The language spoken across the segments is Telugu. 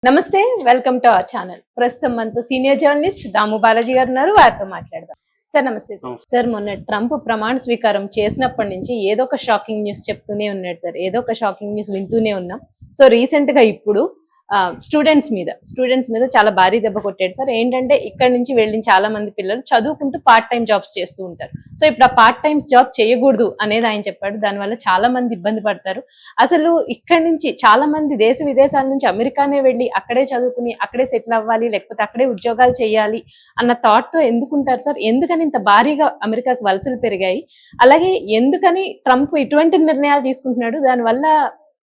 నమస్తే, వెల్కమ్ టు అవర్ ఛానల్. ప్రస్తుతం మనతో సీనియర్ జర్నలిస్ట్ దాము బాలాజీ గారు ఉన్నారు. వారితో మాట్లాడదాం. సార్ నమస్తే. సార్ మొన్న ట్రంప్ ప్రమాణ స్వీకారం చేసినప్పటి నుంచి ఏదో ఒక షాకింగ్ న్యూస్ చెప్తూనే ఉన్నాడు సార్. ఏదో ఒక షాకింగ్ న్యూస్ వింటూనే ఉన్నాం. సో రీసెంట్ గా ఇప్పుడు స్టూడెంట్స్ మీద చాలా భారీ దెబ్బ కొట్టాడు సార్. ఏంటంటే ఇక్కడ నుంచి వెళ్ళిన చాలా మంది పిల్లలు చదువుకుంటూ పార్ట్ టైం జాబ్స్ చేస్తూ ఉంటారు. సో ఇప్పుడు ఆ పార్ట్ టైం జాబ్ చేయకూడదు అనేది ఆయన చెప్పాడు. దానివల్ల చాలా మంది ఇబ్బంది పడతారు. అసలు ఇక్కడ నుంచి చాలా మంది దేశ విదేశాల నుంచి అమెరికానే వెళ్ళి అక్కడే చదువుకుని అక్కడే సెటిల్ అవ్వాలి, లేకపోతే అక్కడే ఉద్యోగాలు చేయాలి అన్న థాట్ తో ఎందుకుంటారు సార్? ఎందుకని ఇంత భారీగా అమెరికాకు వలసలు పెరిగాయి? అలాగే ఎందుకని ట్రంప్ ఇటువంటి నిర్ణయాలు తీసుకుంటున్నాడు? దానివల్ల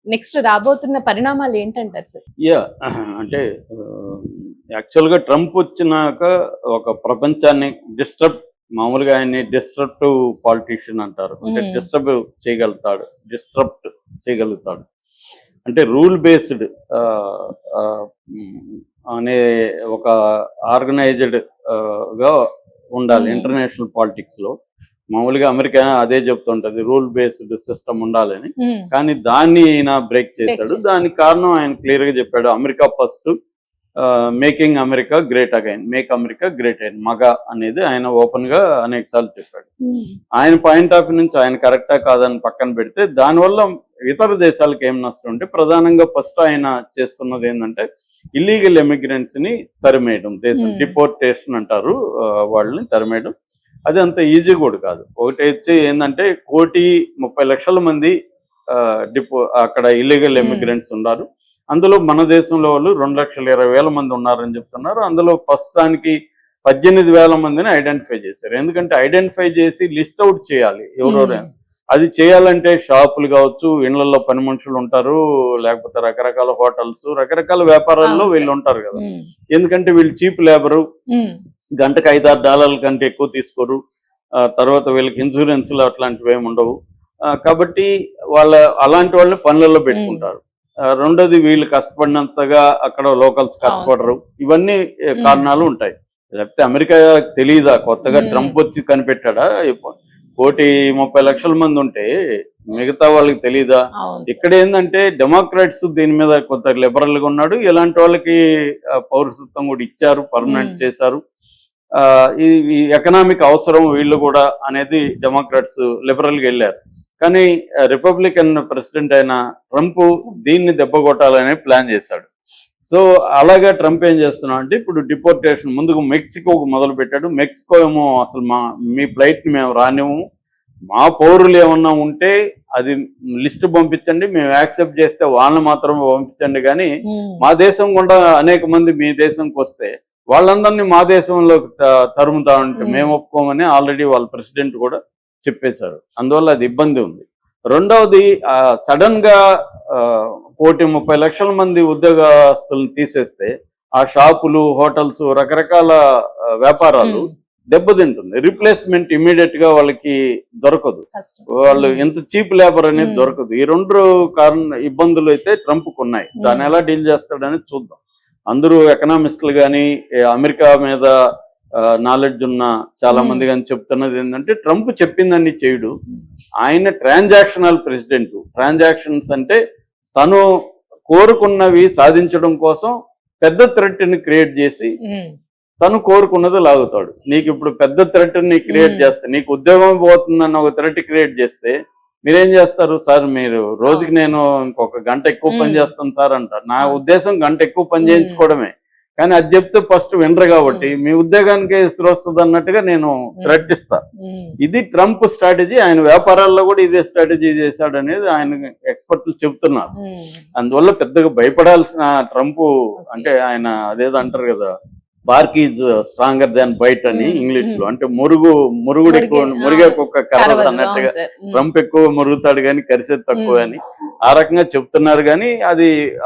నెక్స్ట్ రాబోతున్న పరిణామాలు ఏంటంటారు సార్? అంటే యాక్చువల్గా ట్రంప్ వచ్చినాక ఒక ప్రపంచాన్ని మామూలుగా ఆయన్ని డిస్ట్రప్టివ్ పాలిటీషియన్ అంటారు. అంటే డిస్ట్రప్ట్ చేయగలుగుతాడు. అంటే రూల్ బేస్డ్ అనే ఒక ఆర్గనైజ్డ్ గా ఉండాలి ఇంటర్నేషనల్ పాలిటిక్స్ లో. మామూలుగా అమెరికా అదే చెప్తుంటది, రూల్ బేస్డ్ సిస్టమ్ ఉండాలని. కానీ దాన్ని ఈయన బ్రేక్ చేశాడు. దానికి కారణం ఆయన క్లియర్ గా చెప్పాడు. America first, making America great again, make America great again, మగ అనేది ఆయన ఓపెన్ గా అనేక సార్లు చెప్పాడు. ఆయన పాయింట్ ఆఫ్ వ్యూ నుంచి ఆయన కరెక్టా కాదని పక్కన పెడితే దానివల్ల ఇతర దేశాలకు ఏం నష్టం అంటే, ప్రధానంగా ఫస్ట్ ఆయన చేస్తున్నది ఏంటంటే ఇల్లీగల్ ఎమిగ్రెంట్స్ ని తరిమేయడం. దేశం డిపోర్టేషన్ అంటారు, వాళ్ళని తరిమేయడం. అది అంత ఈజీ కూడా కాదు. ఒకటి వచ్చి ఏంటంటే 1,30,00,000 మంది అక్కడ ఇల్లీగల్ ఎమిగ్రెంట్స్ ఉన్నారు. అందులో మన దేశంలో వాళ్ళు 2,20,000 మంది ఉన్నారని చెప్తున్నారు. అందులో ప్రస్తుతానికి 18,000 మందిని ఐడెంటిఫై చేశారు. ఎందుకంటే ఐడెంటిఫై చేసి లిస్ట్ అవుట్ చేయాలి ఎవరెవరైనా. అది చేయాలంటే షాపులు కావచ్చు, ఇళ్లలో పని మనుషులు ఉంటారు, లేకపోతే రకరకాల హోటల్స్, రకరకాల వ్యాపారాల్లో వీళ్ళు ఉంటారు కదా. ఎందుకంటే వీళ్ళు చీప్ లేబరు, గంటకు $5-6 కంటే ఎక్కువ తీసుకోరు. తర్వాత వీళ్ళకి ఇన్సూరెన్స్లు అట్లాంటివి ఏమి ఉండవు. కాబట్టి అలాంటి వాళ్ళని పనులలో పెట్టుకుంటారు. రెండోది, వీళ్ళు కష్టపడినంతగా అక్కడ లోకల్స్ కష్టపడరు. ఇవన్నీ కారణాలు ఉంటాయి. లేకపోతే అమెరికా తెలీదా, కొత్తగా ట్రంప్ వచ్చి కనిపెట్టాడా? 1,30,00,000 మంది ఉంటే మిగతా వాళ్ళకి తెలీదా? ఇక్కడ ఏంటంటే డెమోక్రాట్స్ దీని మీద కొంత లిబరల్ గా ఉన్నాడు. ఇలాంటి వాళ్ళకి పౌరసత్వం కూడా ఇచ్చారు, పర్మనెంట్ చేశారు. ఈ ఎకనామిక్ అవసరం వీళ్ళు కూడా అనేది డెమోక్రాట్స్ లిబరల్ గా వెళ్ళారు. కానీ రిపబ్లికన్ ప్రెసిడెంట్ అయిన ట్రంప్ దీన్ని దెబ్బ కొట్టాలనే ప్లాన్ చేశాడు. సో అలాగా ట్రంప్ ఏం చేస్తున్నాడు అంటే, ఇప్పుడు డిపోర్టేషన్ ముందుకు మెక్సికోకు మొదలు పెట్టాడు. మెక్సికో ఏమో అసలు మీ ఫ్లైట్ ని మేము రానివ్వము, మా పౌరులు ఏమన్నా ఉంటే అది లిస్ట్ పంపించండి, మేము యాక్సెప్ట్ చేస్తే వాళ్ళని మాత్రమే పంపించండి, కానీ మా దేశం గుండా అనేక మంది మీ దేశంకి వస్తే వాళ్ళందరినీ మా దేశంలో తరుముతామంటే మేము ఒప్పుకోమని ఆల్రెడీ వాళ్ళ ప్రెసిడెంట్ కూడా చెప్పేశారు. అందువల్ల అది ఇబ్బంది ఉంది. రెండవది, సడన్ గా 1,30,00,000 మంది ఉద్యోగస్తులను తీసేస్తే ఆ షాపులు, హోటల్స్, రకరకాల వ్యాపారాలు దెబ్బతింటుంది. రీప్లేస్మెంట్ ఇమీడియట్ గా వాళ్ళకి దొరకదు. వాళ్ళు ఎంత చీప్ లేబర్ అనేది దొరకదు. ఈ రెండు ఇబ్బందులు అయితే ట్రంప్కు ఉన్నాయి. దాన్ని ఎలా డీల్ చేస్తాడనేది చూద్దాం. అందరూ ఎకనామిస్టులు కానీ, అమెరికా మీద నాలెడ్జ్ ఉన్న చాలా మంది కానీ చెప్తున్నది ఏంటంటే, ట్రంప్ చెప్పిందని చేయడు. ఆయన ట్రాన్సాక్షనల్ ప్రెసిడెంట్. ట్రాన్సాక్షన్స్ అంటే తను కోరుకున్నవి సాధించడం కోసం పెద్ద థ్రెట్ ని క్రియేట్ చేసి తను కోరుకున్నది లాగుతాడు. నీకు ఇప్పుడు పెద్ద థ్రెట్ ని క్రియేట్ చేస్తే, నీకు ఉద్యోగం పోతుందన్న ఒక థ్రెట్ క్రియేట్ చేస్తే మీరేం చేస్తారు? సార్ మీరు రోజుకి నేను ఇంకొక గంట ఎక్కువ పని చేస్తాను సార్ అంటారు. నా ఉద్దేశం గంట ఎక్కువ పని చేయించుకోవడమే. కానీ అది చెప్తే ఫస్ట్ వినరు కాబట్టి మీ ఉద్యోగానికి ఇసురు వస్తుంది అన్నట్టుగా నేను థ్రెట్ ఇస్తా. ఇది ట్రంప్ స్ట్రాటజీ. ఆయన వ్యాపారాల్లో కూడా ఇదే స్ట్రాటజీ చేశాడు అనేది ఆయన ఎక్స్పర్ట్లు చెప్తున్నారు. అందువల్ల పెద్దగా భయపడాల్సిన ట్రంప్ అంటే, ఆయన అదేదో అంటారు కదా, bark is stronger than bite అని ఇంగ్లీష్ లో. అంటే మురుగుడు ఎక్కువ, మురిగే కుక్క కరవదు అన్నట్టుగా ట్రంప్ ఎక్కువ మురుగుతాడు కానీ కరిసేది తక్కువ అని ఆ రకంగా చెప్తున్నారు. కానీ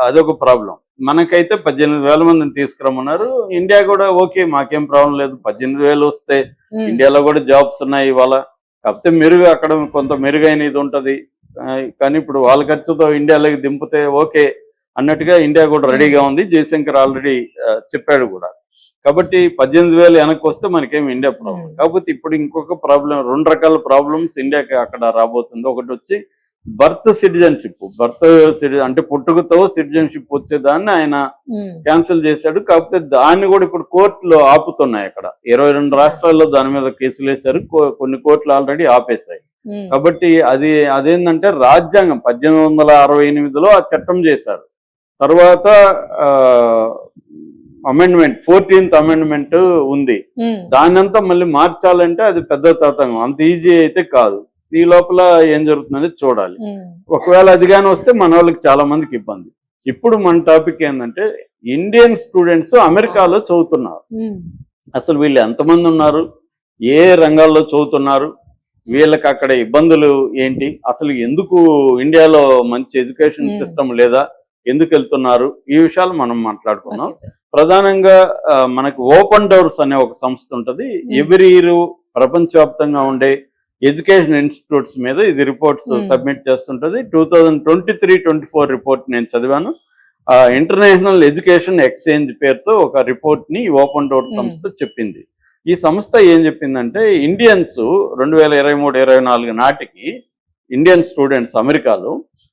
అదొక ప్రాబ్లం. మనకైతే 18,000 మందిని తీసుకురమ్మన్నారు. ఇండియా కూడా ఓకే, మాకేం ప్రాబ్లం లేదు, 18,000 వస్తే ఇండియాలో కూడా జాబ్స్ ఉన్నాయి ఇవాళ. కాకపోతే అక్కడ కొంత మెరుగైన ఇది ఉంటది. కానీ ఇప్పుడు వాళ్ళ ఖర్చుతో ఇండియాలోకి దింపితే ఓకే అన్నట్టుగా ఇండియా కూడా రెడీగా ఉంది. జయశంకర్ ఆల్రెడీ చెప్పాడు కూడా. కాబట్టి 18,000 వెనక్కి వస్తే మనకేం ఇండియా ప్రాబ్లం. కాకపోతే ఇప్పుడు ఇంకొక ప్రాబ్లం, 2 రకాల ప్రాబ్లమ్స్ ఇండియాకి అక్కడ రాబోతుంది. ఒకటి వచ్చి బర్త్ సిటిజన్షిప్ అంటే పుట్టుకతో సిటిజన్షిప్ వచ్చేదాన్ని ఆయన క్యాన్సిల్ చేశాడు. కాకపోతే దాన్ని కూడా ఇప్పుడు కోర్టులో ఆపుతున్నాయి. అక్కడ 22 రాష్ట్రాల్లో దాని మీద కేసులు వేశారు, కొన్ని కోర్టులు ఆల్రెడీ ఆపేశాయి. కాబట్టి అదేంటంటే రాజ్యాంగం 1868లో ఆ చట్టం చేశారు. తర్వాత అమెండ్మెంట్ 14th అమెండ్మెంట్ ఉంది. దాన్నంతా మళ్ళీ మార్చాలంటే అది పెద్ద తతంగం, అంత ఈజీ అయితే కాదు. ఈ లోపల ఏం జరుగుతుందనేది చూడాలి. ఒకవేళ అది కానీ వస్తే మన వాళ్ళకి చాలా మందికి ఇబ్బంది. ఇప్పుడు మన టాపిక్ ఏంటంటే ఇండియన్ స్టూడెంట్స్ అమెరికాలో చదువుతున్నారు. అసలు వీళ్ళు ఎంతమంది ఉన్నారు, ఏ రంగాల్లో చదువుతున్నారు, వీళ్ళకి అక్కడ ఇబ్బందులు ఏంటి, అసలు ఎందుకు ఇండియాలో మంచి ఎడ్యుకేషన్ సిస్టమ్ లేదా, ఎందుకు వెళ్తున్నారు, ఈ విషయాలు మనం మాట్లాడుకున్నాం. ప్రధానంగా మనకు ఓపెన్ డోర్స్ అనే ఒక సంస్థ ఉంటుంది. ఎవ్రీ ఇయర్ ప్రపంచవ్యాప్తంగా ఉండే ఎడ్యుకేషన్ ఇన్స్టిట్యూట్స్ మీద ఇది రిపోర్ట్స్ సబ్మిట్ చేస్తుంటది. 2023-24 రిపోర్ట్ నేను చదివాను. ఇంటర్నేషనల్ ఎడ్యుకేషన్ ఎక్స్చేంజ్ పేరుతో ఒక రిపోర్ట్ ని ఓపెన్ డోర్ సంస్థ చెప్పింది. ఈ సంస్థ ఏం చెప్పిందంటే ఇండియన్స్ 2023-24 నాటికి ఇండియన్ స్టూడెంట్స్ అమెరికాలో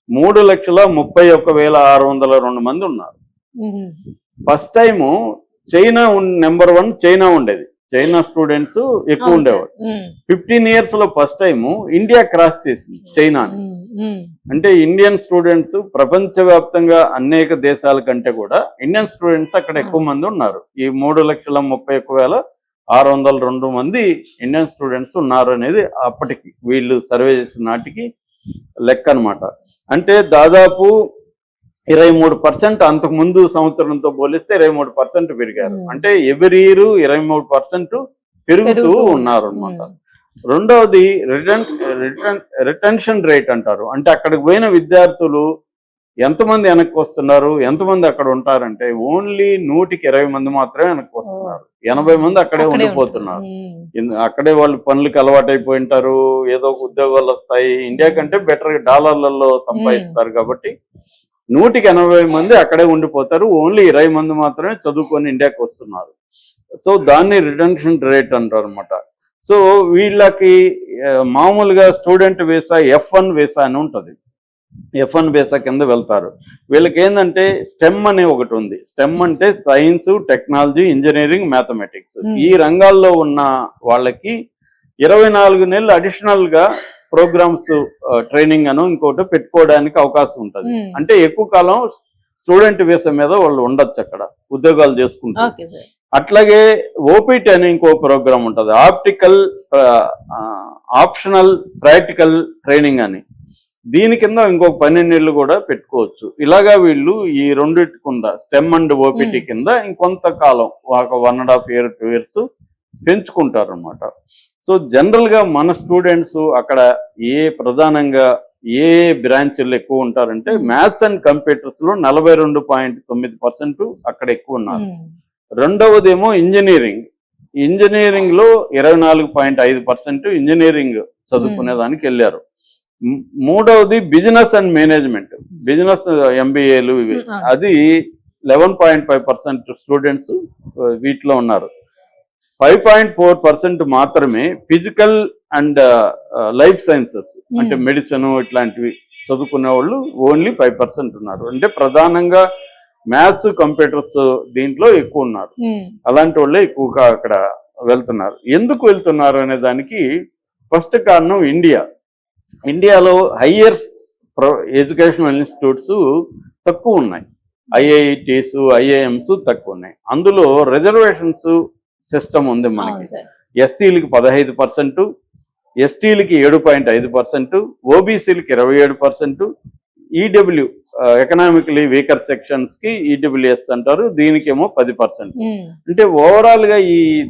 3,31,602 మంది ఉన్నారు. First time China number 1 China ఉండేది. చైనా స్టూడెంట్స్ ఎక్కువ ఉండేవాడు. 15 years లో ఫస్ట్ టైము ఇండియా క్రాస్ చేసింది చైనాని. అంటే ఇండియన్ స్టూడెంట్స్ ప్రపంచవ్యాప్తంగా అనేక దేశాల కంటే కూడా ఇండియన్ స్టూడెంట్స్ అక్కడ ఎక్కువ మంది ఉన్నారు. ఈ 3,31,602 మంది ఇండియన్ స్టూడెంట్స్ ఉన్నారు అనేది అప్పటికి వీళ్ళు సర్వే చేసిన నాటికి లెక్క అనమాట. అంటే దాదాపు 23% అంతకు ముందు సంవత్సరంతో పోలిస్తే 23% పెరిగారు. అంటే ఎవ్రీ ఇయర్ 23% పెరుగుతూ ఉన్నారు అనమాట. రెండవది రిటెన్షన్ రేట్ అంటారు. అంటే అక్కడికి పోయిన విద్యార్థులు ఎంతమంది వెనక్కి వస్తున్నారు, ఎంతమంది అక్కడ ఉంటారంటే ఓన్లీ 120 మంది మాత్రమే వెనక్కి వస్తున్నారు. 80 మంది అక్కడే ఉండిపోతున్నారు. అక్కడే వాళ్ళు పనులకు అలవాటు అయిపోయి ఉంటారు, ఏదో ఒక ఉద్యోగాలు వస్తాయి, ఇండియా కంటే బెటర్ డాలర్లలో సంపాదిస్తారు. కాబట్టి 180 మంది అక్కడే ఉండిపోతారు, ఓన్లీ 20 మంది మాత్రమే చదువుకొని ఇండియాకి వస్తున్నారు. సో దాన్ని రిటెన్షన్ రేట్ అంటారు అనమాట. సో వీళ్ళకి మామూలుగా స్టూడెంట్ వీసా F1 వీసా అని ఉంటుంది. F1 వీసా కింద వెళ్తారు. వీళ్ళకి ఏంటంటే స్టెమ్ అనే ఒకటి ఉంది. స్టెమ్ అంటే సైన్స్, టెక్నాలజీ, ఇంజనీరింగ్, మ్యాథమెటిక్స్. ఈ రంగాల్లో ఉన్న వాళ్ళకి 24 నెలలు అడిషనల్ గా ప్రోగ్రామ్స్ ట్రైనింగ్ అను ఇంకోటి పెట్టుకోవడానికి అవకాశం ఉంటుంది. అంటే ఎక్కువ కాలం స్టూడెంట్ వీసా మీద వాళ్ళు ఉండొచ్చు, అక్కడ ఉద్యోగాలు చేసుకుంటారు. అట్లాగే ఓపీటీ అని ఇంకో ప్రోగ్రామ్ ఉంటుంది, ఆప్షనల్ ప్రాక్టికల్ ట్రైనింగ్ అని. దీని కింద ఇంకొక 12 నెలలు కూడా పెట్టుకోవచ్చు. ఇలాగా వీళ్ళు ఈ రెండింటి కింద స్టెమ్ అండ్ ఓపీటీ కింద ఇంకొంతకాలం ఒక 1.5 year 2 years పెంచుకుంటారు అనమాట. సో జనరల్ గా మన స్టూడెంట్స్ అక్కడ ప్రధానంగా ఏ బ్రాంచ్లు ఎక్కువ ఉంటారంటే మ్యాథ్స్ అండ్ కంప్యూటర్స్ లో 42.9% అక్కడ ఎక్కువ ఉన్నారు. రెండవదేమో ఇంజనీరింగ్ లో 24.5% ఇంజనీరింగ్ చదువుకునే దానికి వెళ్ళారు. మూడవది బిజినెస్ అండ్ మేనేజ్మెంట్, బిజినెస్ MBAలు ఇవి, అది 11.5% స్టూడెంట్స్ వీటిలో ఉన్నారు. 5.4% మాత్రమే ఫిజికల్ అండ్ లైఫ్ సైన్సెస్ అంటే మెడిసిన్ ఇట్లాంటివి చదువుకునే వాళ్ళు ఓన్లీ 5% ఉన్నారు. అంటే ప్రధానంగా మ్యాథ్స్, కంప్యూటర్స్ దీంట్లో ఎక్కువ ఉన్నారు. అలాంటి వాళ్ళే ఎక్కువగా అక్కడ వెళ్తున్నారు. ఎందుకు వెళ్తున్నారు అనే దానికి ఫస్ట్ కారణం ఇండియాలో హయ్యర్ ఎడ్యుకేషనల్ ఇన్స్టిట్యూట్స్ తక్కువ ఉన్నాయి. IITs, IIMs తక్కువ ఉన్నాయి. అందులో రిజర్వేషన్స్ సిస్టమ్ ఉంది మనకి. SCలకి 15%, STలకి 7.5%, OBCలకి 27%, EW ఎకనామికలీ వీకర్ సెక్షన్స్ కి EWS అంటారు, దీనికేమో 10%. అంటే ఓవరాల్ గా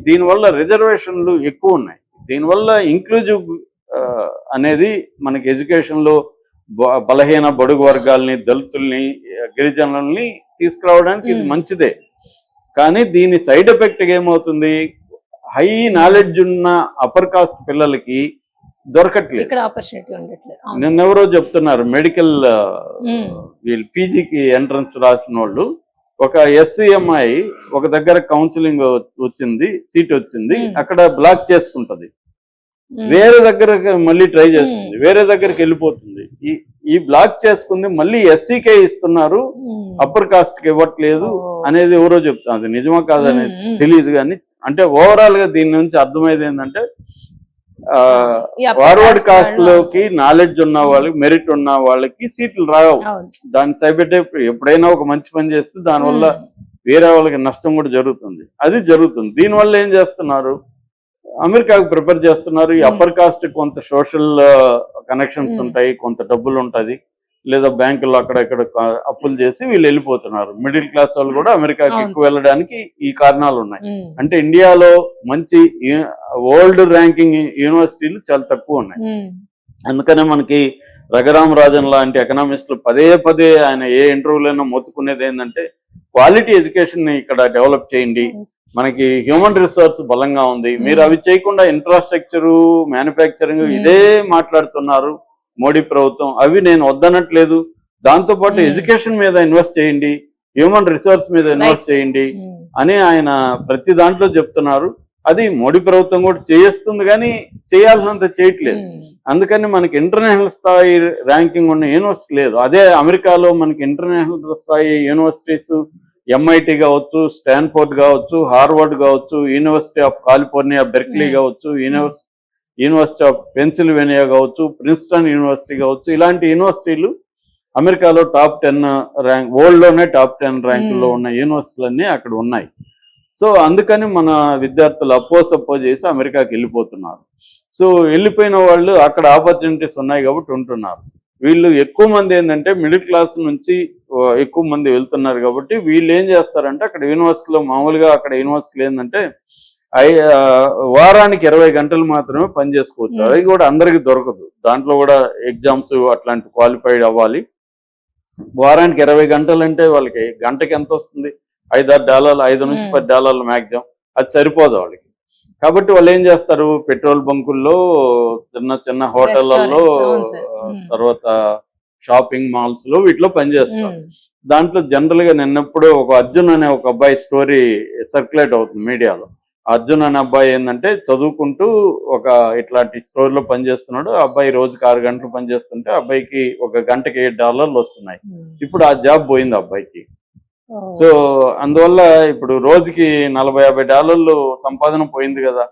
దీనివల్ల రిజర్వేషన్లు ఎక్కువ ఉన్నాయి. దీనివల్ల ఇంక్లూజివ్ అనేది మనకి ఎడ్యుకేషన్ లో బలహీన బడుగు వర్గాల్ని, దళితుల్ని, గిరిజనుల్ని తీసుకురావడానికి ఇది మంచిదే. కానీ దీని సైడ్ ఎఫెక్ట్ ఏమవుతుంది, హై నాలెడ్జ్ ఉన్న అప్పర్ కాస్ట్ పిల్లలకి దొరకట్లేదు. నిన్నెవరో చెప్తున్నారు, మెడికల్ వీళ్ళు పీజీకి ఎంట్రన్స్ రాసిన వాళ్ళు ఒక SCMI ఒక దగ్గర కౌన్సిలింగ్ వచ్చింది, సీట్ వచ్చింది, అక్కడ బ్లాక్ చేసుకుంటది. వేరే దగ్గరకు మళ్ళీ ట్రై చేస్తుంది, వేరే దగ్గరికి వెళ్ళిపోతుంది. ఈ బ్లాక్ చేసుకుంది మళ్ళీ ఎస్సీకే ఇస్తున్నారు, అప్పర్ కాస్ట్ కి ఇవ్వట్లేదు అనేది ఎవరో చెప్తాను. అది నిజమా కాదనేది తెలియదు, కానీ అంటే ఓవరాల్ గా దీని నుంచి అర్థమయ్యేది ఏంటంటే ఫార్వర్డ్ కాస్ట్ లోకి నాలెడ్జ్ ఉన్న వాళ్ళకి, మెరిట్ ఉన్న వాళ్ళకి సీట్లు రావు. దాని సైబెట్టే ఎప్పుడైనా ఒక మంచి పని చేస్తే దానివల్ల వేరే వాళ్ళకి నష్టం కూడా జరుగుతుంది. అది జరుగుతుంది. దీనివల్ల ఏం చేస్తున్నారు, అమెరికాకు ప్రిపేర్ చేస్తున్నారు. ఈ అప్పర్ కాస్ట్ కొంత సోషల్ కనెక్షన్స్ ఉంటాయి, కొంత డబ్బులు ఉంటది, లేదా బ్యాంకుల్లో అక్కడ ఇక్కడ అప్పులు చేసి వీళ్ళు వెళ్ళిపోతున్నారు. మిడిల్ క్లాస్ వాళ్ళు కూడా అమెరికాకి ఎక్కువ వెళ్ళడానికి ఈ కారణాలు ఉన్నాయి. అంటే ఇండియాలో మంచి వరల్డ్ ర్యాంకింగ్ యూనివర్సిటీలు చాలా తక్కువ ఉన్నాయి. అందుకనే మనకి రఘురామ్ రాజన్ లాంటి ఎకనామిస్టులు పదే పదే ఆయన ఏ ఇంటర్వ్యూలైనా మొత్తుకునేది ఏంటంటే క్వాలిటీ ఎడ్యుకేషన్ ని ఇక్కడ డెవలప్ చేయండి, మనకి హ్యూమన్ రిసోర్స్ బలంగా ఉంది, మీరు అవి చేయకుండా ఇన్ఫ్రాస్ట్రక్చరు, మ్యానుఫ్యాక్చరింగ్ ఇదే మాట్లాడుతున్నారు మోడీ ప్రభుత్వం. అవి నేను వద్దనట్లేదు, దాంతో పాటు ఎడ్యుకేషన్ మీద ఇన్వెస్ట్ చేయండి, హ్యూమన్ రిసోర్స్ మీద ఇన్వెస్ట్ చేయండి అని ఆయన ప్రతి దాంట్లో చెప్తున్నారు. అది మోడీ ప్రభుత్వం కూడా చేస్తుంది, కానీ చేయాల్సినంత చేయట్లేదు. అందుకని మనకి ఇంటర్నేషనల్ స్థాయి ర్యాంకింగ్ ఉన్న యూనివర్సిటీ లేదు. అదే అమెరికాలో మనకి ఇంటర్నేషనల్ స్థాయి యూనివర్సిటీస్ ఎంఐటి కావచ్చు, స్టాన్ఫోర్డ్ కావచ్చు, హార్వర్డ్ కావచ్చు, యూనివర్సిటీ ఆఫ్ కాలిఫోర్నియా బెర్క్లీ కావచ్చు, యూనివర్సిటీ ఆఫ్ పెన్సిల్వేనియా కావచ్చు, ప్రిన్స్టన్ యూనివర్సిటీ కావచ్చు, ఇలాంటి యూనివర్సిటీలు అమెరికాలో టాప్ 10 ర్యాంక్, వరల్డ్ లోనే టాప్ 10 ర్యాంకుల్లో ఉన్న యూనివర్సిటీలన్నీ అక్కడ ఉన్నాయి. సో అందుకని మన విద్యార్థులు అప్పో చేసి అమెరికాకి వెళ్ళిపోతున్నారు. సో వెళ్ళిపోయిన వాళ్ళు అక్కడ ఆపర్చునిటీస్ ఉన్నాయి కాబట్టి ఉంటున్నారు. వీళ్ళు ఎక్కువ మంది ఏంటంటే మిడిల్ క్లాస్ నుంచి ఎక్కువ మంది వెళ్తున్నారు కాబట్టి వీళ్ళు ఏం చేస్తారంటే అక్కడ యూనివర్సిటీలో మామూలుగా అక్కడ యూనివర్సిటీలు ఏంటంటే వారానికి 20 గంటలు మాత్రమే పని చేసుకోవచ్చు. అది కూడా అందరికి దొరకదు, దాంట్లో కూడా ఎగ్జామ్స్ అట్లాంటి క్వాలిఫైడ్ అవ్వాలి. వారానికి 20 గంటలు అంటే వాళ్ళకి గంటకి ఎంత వస్తుంది, $5-6, $5 నుంచి $10 మ్యాక్సిమం, అది సరిపోదు వాళ్ళకి. కాబట్టి వాళ్ళు ఏం చేస్తారు, పెట్రోల్ బంకుల్లో, చిన్న చిన్న హోటళ్లలో, తర్వాత షాపింగ్ మాల్స్ లో వీటిలో పనిచేస్తారు. దాంట్లో జనరల్ గా నిన్నప్పుడు ఒక అర్జున్ అనే ఒక అబ్బాయి స్టోరీ సర్క్యులేట్ అవుతుంది మీడియాలో. అర్జున్ అనే అబ్బాయి ఏంటంటే చదువుకుంటూ ఒక ఇట్లాంటి స్టోర్ లో పనిచేస్తున్నాడు. ఆ అబ్బాయి రోజుకి 6 గంటలు పనిచేస్తుంటే అబ్బాయికి ఒక గంటకి $7 వస్తున్నాయి. ఇప్పుడు ఆ జాబ్ పోయింది అబ్బాయికి. సో అందువల్ల ఇప్పుడు రోజుకి $40-50 సంపాదన పోయింది కదా.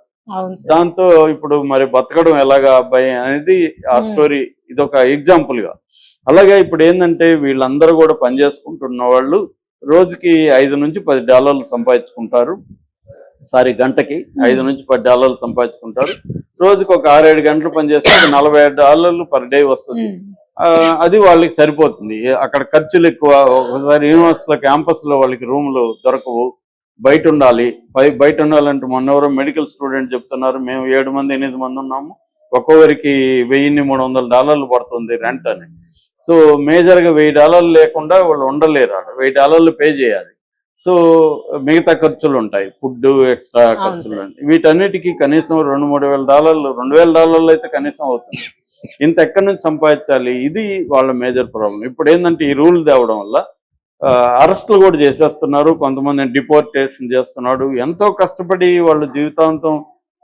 దాంతో ఇప్పుడు మరి బతకడం ఎలాగా అబ్బాయి అనేది ఆ స్టోరీ, ఇది ఒక ఎగ్జాంపుల్ గా. అలాగే ఇప్పుడు ఏంటంటే వీళ్ళందరూ కూడా పనిచేసుకుంటున్న వాళ్ళు రోజుకి $5 నుంచి $10 సంపాదించుకుంటారు. గంటకి $5 నుంచి $10 సంపాదించుకుంటారు. రోజుకి ఒక 6-7 గంటలు పనిచేస్తే $40 పర్ డే వస్తుంది. అది వాళ్ళకి సరిపోతుంది. అక్కడ ఖర్చులు ఎక్కువ. ఒకసారి యూనివర్సిటీలో క్యాంపస్ లో వాళ్ళకి రూములు దొరకవు, బయట ఉండాలి. బయట ఉండాలంటే మొన్న ఎవరో మెడికల్ స్టూడెంట్ చెప్తున్నారు, మేము 7 మంది 8 మంది ఉన్నాము, ఒక్కొక్కరికి $1300 పడుతుంది రెంట్ అని. సో మేజర్ గా $1000 లేకుండా వాళ్ళు ఉండలేరు. $1000 పే చేయాలి. సో మిగతా ఖర్చులు ఉంటాయి, ఫుడ్, ఎక్స్ట్రా ఖర్చులు. వీటన్నిటికీ కనీసం $2-3 వేల $2000 అయితే కనీసం అవుతుంది. ఇంత ఎక్కడి నుంచి సంపాదించాలి? ఇది వాళ్ళ మేజర్ ప్రాబ్లం. ఇప్పుడు ఏంటంటే ఈ రూల్ తేవడం వల్ల అరెస్టులు కూడా చేసేస్తున్నారు, కొంతమంది డిపోర్టేషన్ చేస్తున్నాడు. ఎంతో కష్టపడి వాళ్ళు జీవితాంతం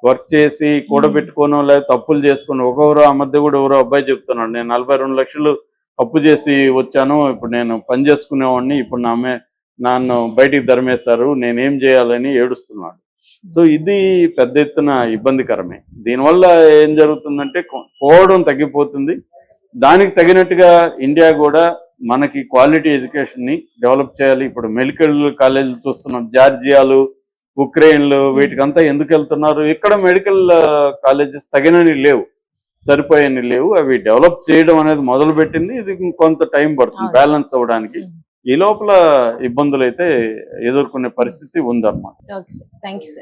వర్క్ చేసి కూడబెట్టుకోనో లేదా తప్పులు చేసుకుని ఒక్కొక్కరు, ఆ మధ్య కూడా ఎవరో అబ్బాయి చెప్తున్నాడు, నేను 42 లక్షలు అప్పు చేసి వచ్చాను, ఇప్పుడు నేను పని చేసుకునేవాడిని, ఇప్పుడు నన్ను బయటికి ధర్మేస్తారు, నేనేం చేయాలని ఏడుస్తున్నాడు. సో ఇది పెద్ద ఎత్తున ఇబ్బందికరమే. దీనివల్ల ఏం జరుగుతుందంటే పోవడం తగ్గిపోతుంది. దానికి తగినట్టుగా ఇండియా కూడా మనకి క్వాలిటీ ఎడ్యుకేషన్ ని డెవలప్ చేయాలి. ఇప్పుడు మెడికల్ కాలేజీలు చూస్తున్నాం, జార్జియాలు, ఉక్రెయిన్లు, వీటికంతా ఎందుకు వెళ్తున్నారు? ఇక్కడ మెడికల్ కాలేజెస్ తగినని లేవు, సరిపోయని లేవు. అవి డెవలప్ చేయడం అనేది మొదలు పెట్టింది. ఇది కొంత టైం పడుతుంది బ్యాలెన్స్ అవ్వడానికి. ఈ లోపల ఇబ్బందులు అయితే ఎదుర్కొనే పరిస్థితి ఉందన్నమాట. Okay sir, thank you sir.